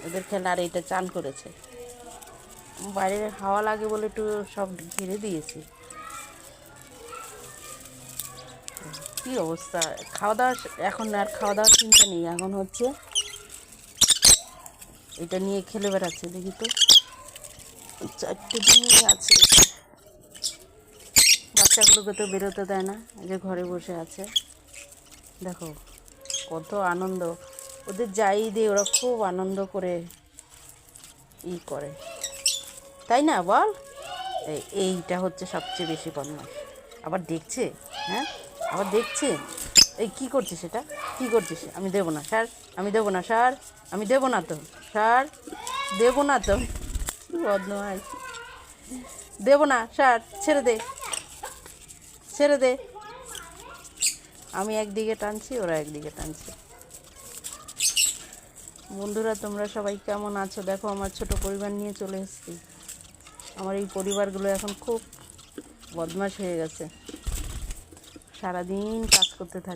ওদের খেলা। আর এটা চান করেছে, বাইরের হাওয়া লাগে বলে একটু সব ঘিরে দিয়েছি। কী অবস্থা! খাওয়া দাওয়া এখন আর খাওয়া দাওয়ার চিন্তা নেই, এখন হচ্ছে এটা নিয়ে খেলে বেড়াচ্ছে। দেখি তো, 4টে দিনই আছে। বাচ্চাগুলোকে তো বেরোতে দেয় না, এই যে ঘরে বসে আছে। দেখো কত আনন্দ, ওদের যাই দিয়ে ওরা খুব আনন্দ করে করে, তাই না বল? এইটা হচ্ছে সবচেয়ে বেশি বদমাশ। আবার দেখছে, হ্যাঁ আবার দেখছে। এই কী করছিস, এটা কী করছিস? আমি দেবো না স্যার, আমি দেবো না স্যার, আমি দেবো না তো স্যার, দেবো না তো। কী বদমাশ! দেবো না স্যার, ছেড়ে দে, ছেড়ে দে। আমি একদিকে টানছি, ওরা একদিকে টানছে। বন্ধুরা, তোমরা সবাই কেমন আছো? দেখো, আমার ছোট পরিবার নিয়ে চলে এসেছি। আমার এই পরিবারগুলো এখন খুব বদমাশ হয়ে গেছে, সারাদিন কাজ করতে থাকে।